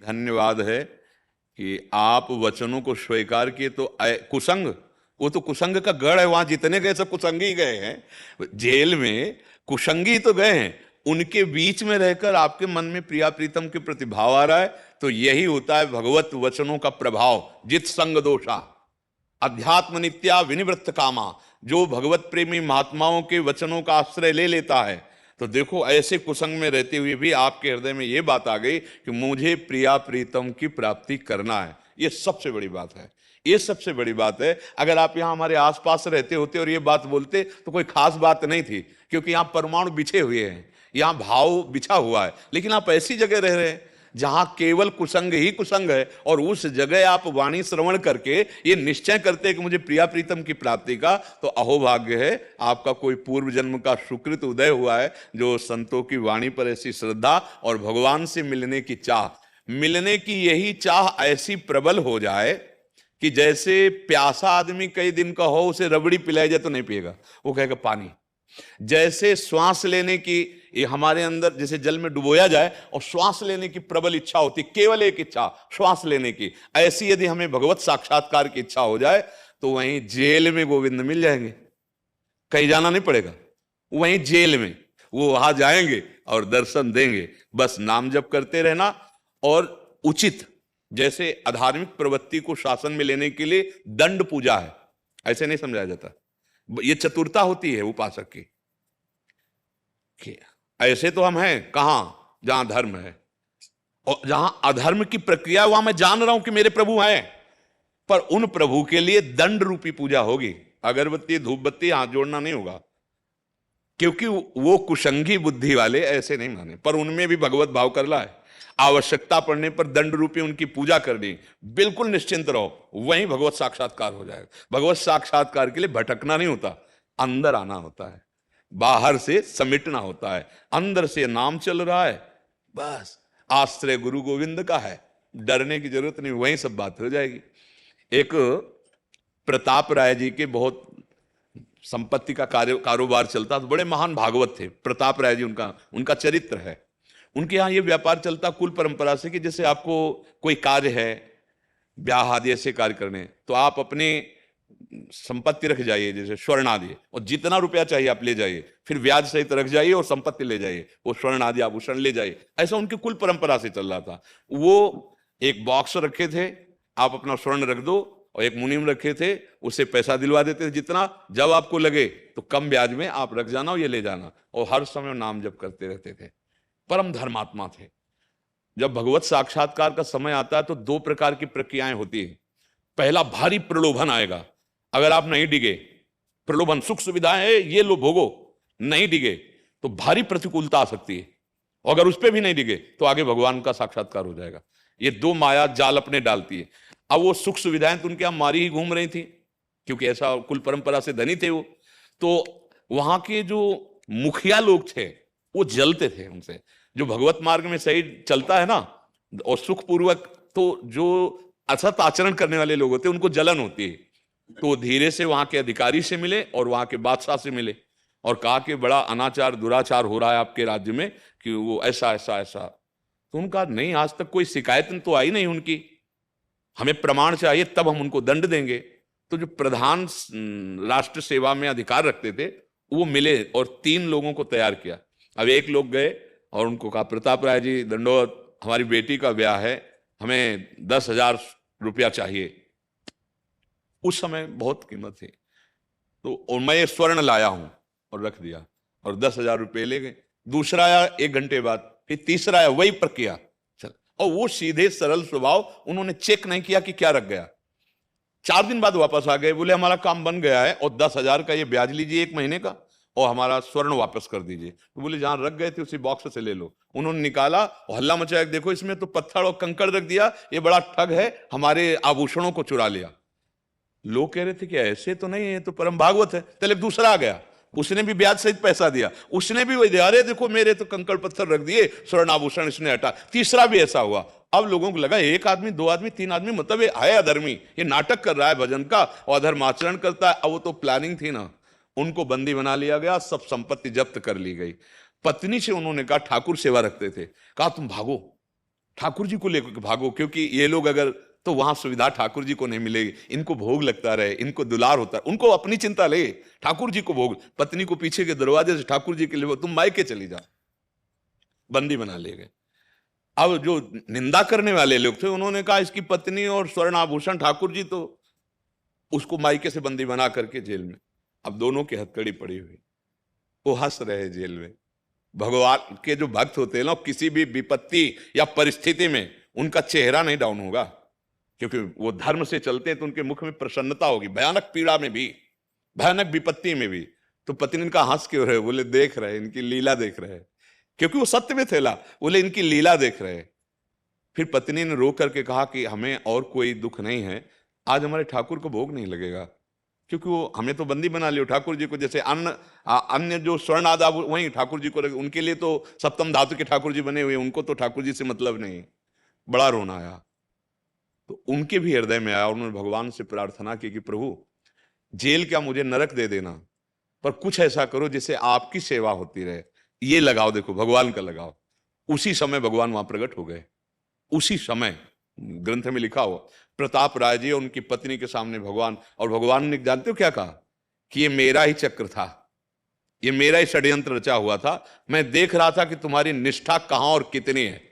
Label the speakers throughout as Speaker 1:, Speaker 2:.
Speaker 1: धन्यवाद है कि आप वचनों को स्वीकार किए। तो कुसंग, वो तो कुसंग का गढ़ है, वहां जितने गए सब कुसंगी गए हैं। जेल में कुसंगी तो गए हैं, उनके बीच में रहकर आपके मन में प्रिया प्रीतम के प्रति भाव आ रहा है। तो यही होता है भगवत वचनों का प्रभाव। जित संग दोषा अध्यात्म नित्या विनिवृत्त कामा, जो भगवत प्रेमी महात्माओं के वचनों का आश्रय ले लेता है। तो देखो, ऐसे कुसंग में रहते हुए भी आपके हृदय में यह बात आ गई कि मुझे प्रिया प्रीतम की प्राप्ति करना है। यह सबसे बड़ी बात है, ये सबसे बड़ी बात है। अगर आप यहां हमारे आसपास रहते होते और ये बात बोलते तो कोई खास बात नहीं थी, क्योंकि यहां परमाणु बिछे हुए हैं, यहां भाव बिछा हुआ है। लेकिन आप ऐसी जगह रह रहे हैं जहां केवल कुसंग ही कुसंग है, और उस जगह आप वाणी श्रवण करके ये निश्चय करते हैं कि मुझे प्रिया प्रीतम की प्राप्ति का, तो अहोभाग्य है आपका। कोई पूर्व जन्म का सुकृत उदय हुआ है, जो संतों की वाणी पर ऐसी श्रद्धा और भगवान से मिलने की चाह, मिलने की यही चाह ऐसी प्रबल हो जाए कि जैसे प्यासा आदमी कई दिन का हो, उसे रबड़ी पिलाई जाए तो नहीं पिएगा, वो कहेगा पानी। जैसे श्वास लेने की, ये हमारे अंदर जैसे जल में डुबोया जाए और श्वास लेने की प्रबल इच्छा होती, केवल एक इच्छा श्वास लेने की, ऐसी यदि हमें भगवत साक्षात्कार की इच्छा हो जाए तो वहीं जेल में गोविंद मिल जाएंगे, कहीं जाना नहीं पड़ेगा। वहीं जेल में वो वहां जाएंगे और दर्शन देंगे। बस नाम जप करते रहना, और उचित, जैसे अधार्मिक प्रवृत्ति को शासन में लेने के लिए दंड पूजा है, ऐसे नहीं समझाया जाता। ये चतुरता होती है उपासक की। ऐसे तो हम हैं कहां, जहां धर्म है, और जहां अधर्म की प्रक्रिया, वहां मैं जान रहा हूं कि मेरे प्रभु हैं, पर उन प्रभु के लिए दंड रूपी पूजा होगी। अगरबत्ती धूप बत्ती हाथ जोड़ना नहीं होगा, क्योंकि वो कुसंगी बुद्धि वाले ऐसे नहीं माने, पर उनमें भी भगवत भाव कर ला है। आवश्यकता पड़ने पर दंड रूपी उनकी पूजा करनी, बिल्कुल निश्चिंत रहो, वहीं भगवत साक्षात्कार हो जाएगा। भगवत साक्षात्कार के लिए भटकना नहीं होता, अंदर आना होता है, बाहर से समेटना होता है। अंदर से नाम चल रहा है, बस आश्रय गुरु गोविंद का है, डरने की जरूरत नहीं, वहीं सब बात हो जाएगी। एक प्रताप राय जी के बहुत संपत्ति का कारोबार चलता, तो बड़े महान भागवत थे प्रताप राय जी, उनका चरित्र है। उनके यहाँ ये व्यापार चलता कुल परंपरा से कि जैसे आपको कोई कार्य है, ब्याह आदि ऐसे कार्य करने, तो आप अपने संपत्ति रख जाइए, जैसे स्वर्ण आदि, और जितना रुपया चाहिए आप ले जाइए, फिर ब्याज सहित रख जाइए और संपत्ति ले जाइए, वो स्वर्ण आदि आभूषण ले जाइए। ऐसा उनकी कुल परंपरा से चल रहा था। वो एक बॉक्स रखे थे, आप अपना स्वर्ण रख दो, और एक मुनीम रखे थे, उससे पैसा दिलवा देते थे जितना, जब आपको लगे तो कम ब्याज में आप रख जाना और ये ले जाना, और हर समय नाम जप करते रहते थे। परम धर्मात्मा थे। जब भगवत साक्षात्कार का समय आता है तो दो प्रकार की प्रक्रियाएं होती है। पहला, भारी प्रलोभन आएगा, अगर आप नहीं डिगे, प्रलोभन सुख सुविधाएं है ये लो भोगो, नहीं डिगे तो भारी प्रतिकूलता आ सकती है, और अगर उस पर भी नहीं डिगे तो आगे भगवान का साक्षात्कार हो जाएगा। ये दो माया जाल अपने डालती है। अब वो सुख सुविधाएं तो उनके यहां मारी ही घूम रही थी, क्योंकि ऐसा कुल परंपरा से धनी थे वो। तो वहां के जो मुखिया लोग थे वो जलते थे उनसे। जो भगवत मार्ग में सही चलता है ना, और सुखपूर्वक, तो जो असत आचरण करने वाले लोग होते हैं उनको जलन होती है। तो धीरे से वहां के अधिकारी से मिले और वहां के बादशाह से मिले, और कहा कि बड़ा अनाचार दुराचार हो रहा है आपके राज्य में, कि वो ऐसा ऐसा ऐसा। तो उनका नहीं, आज तक कोई शिकायत तो आई नहीं उनकी, हमें प्रमाण चाहिए तब हम उनको दंड देंगे। तो जो प्रधान राष्ट्र सेवा में अधिकार रखते थे वो मिले और 3 लोगों को तैयार किया। अब एक लोग गए और उनको कहा, प्रताप राय जी दंडोत, हमारी बेटी का ब्याह है, हमें 10,000 रुपया चाहिए। उस समय बहुत कीमत थी, तो और मैं ये स्वर्ण लाया हूं, और रख दिया, और 10,000 रुपये ले गए। दूसरा आया 1 घंटे बाद, फिर तीसरा आया, वही प्रक्रिया चल, और वो सीधे सरल स्वभाव, उन्होंने चेक नहीं किया कि क्या रख गया। 4 दिन बाद वापस आ गए, बोले हमारा काम बन गया है, और 10,000 का ये ब्याज लीजिए 1 महीने का, और हमारा स्वर्ण वापस कर दीजिए। तो बोले जहां रख गए थे उसी बॉक्स से ले लो। उन्होंने निकाला और हल्ला मचाया, देखो इसमें तो पत्थर और कंकड़ रख दिया, ये बड़ा ठग है, हमारे आभूषणों को चुरा लिया। लोग कह रहे थे कि ऐसे तो नहीं है, तो परम भागवत है। चले दूसरा आ गया, उसने भी ब्याज सहित पैसा दिया, उसने भी वही दिया, अरे देखो मेरे तो कंकड़ पत्थर रख दिए, स्वर्ण आभूषण इसने हटा। तीसरा भी ऐसा हुआ। अब लोगों को लगा 1 आदमी 2 आदमी 3 आदमी, मतलब ये है अधर्मी, ये नाटक कर रहा है भजन का और अधर्म आचरण करता है। अब वो तो प्लानिंग थी ना, उनको बंदी बना लिया गया, सब संपत्ति जब्त कर ली गई। पत्नी से उन्होंने कहा, ठाकुर सेवा रखते थे, कहा तुम भागो, ठाकुर जी को लेकर के भागो, क्योंकि ये लोग अगर, तो वहां सुविधा ठाकुर जी को नहीं मिलेगी, इनको भोग लगता रहे, इनको दुलार होता है, उनको अपनी चिंता ले, ठाकुर जी को भोग। पत्नी को पीछे के दरवाजे से ठाकुर जी के लिए, तुम मायके चली जा, बंदी बना ले गए। अब जो निंदा करने वाले लोग थे उन्होंने कहा इसकी पत्नी और स्वर्ण आभूषण ठाकुर जी, तो उसको मायके से बंदी बना करके जेल में। अब दोनों की हथकड़ी पड़ी हुई, वो हंस रहे जेल में। भगवान के जो भक्त होते हैं ना, किसी भी विपत्ति या परिस्थिति में उनका चेहरा नहीं डाउन होगा, क्योंकि वो धर्म से चलते हैं, तो उनके मुख में प्रसन्नता होगी, भयानक पीड़ा में भी, भयानक विपत्ति में भी। तो पत्नी इनका हंस क्यों रहे? बोले देख रहे, इनकी लीला देख रहे, क्योंकि वो सत्य में थे। बोले इनकी लीला देख रहे। फिर पत्नी ने रो करके कहा कि हमें और कोई दुख नहीं है, आज हमारे ठाकुर को भोग नहीं लगेगा, क्योंकि वो हमें तो बंदी बना लियो ठाकुर जी को। जैसे अन्य जो स्वर्ण आदा वही ठाकुर जी को लगे, उनके लिए तो सप्तम धातु के ठाकुर जी बने हुए, उनको तो ठाकुर जी से मतलब नहीं। बड़ा रोना आया, तो उनके भी हृदय में आया। उन्होंने भगवान से प्रार्थना की कि प्रभु जेल क्या, मुझे नरक दे देना, पर कुछ ऐसा करो जिससे आपकी सेवा होती रहे। ये लगाओ, देखो भगवान का लगाओ। उसी समय भगवान वहां प्रकट हो गए। उसी समय ग्रंथ में लिखा हुआ, प्रताप राय जी और उनकी पत्नी के सामने भगवान, और भगवान ने जानते हो क्या कहा? कि ये मेरा ही चक्र था, ये मेरा ही षड्यंत्र रचा हुआ था, मैं देख रहा था कि तुम्हारी निष्ठा कहां और कितनी है।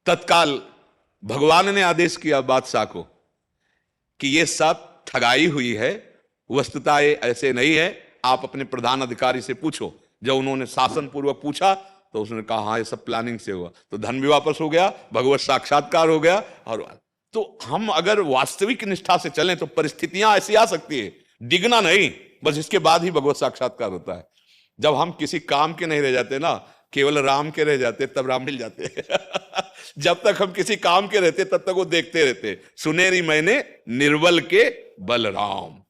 Speaker 1: तत्काल भगवान ने आदेश किया बादशाह को कि ये सब ठगाई हुई है, वस्तुतः ये ऐसे नहीं है, आप अपने प्रधान अधिकारी से पूछो। जब उन्होंने शासन पूर्वक पूछा तो उसने कहा हाँ ये सब प्लानिंग से हुआ, तो धन भी वापस हो गया, भगवत साक्षात्कार हो गया। और तो हम अगर वास्तविक निष्ठा से चलें तो परिस्थितियां ऐसी आ सकती है, डिगना नहीं, बस इसके बाद ही भगवत साक्षात्कार होता है। जब हम किसी काम के नहीं रह जाते ना, केवल राम के रह जाते, तब राम मिल जाते जब तक हम किसी काम के रहते तब तक वो देखते रहते। सुनेरी मैंने निर्बल के बलराम,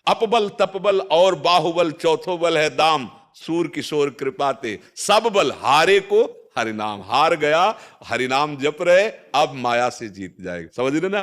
Speaker 1: अपबल तपबल और बाहुबल, चौथो बल है दाम, सूर किशोर कृपाते, सब बल हारे को हरिनाम। हार गया, हरिनाम जप रहे, अब माया से जीत जाएगा। समझ रहे ना?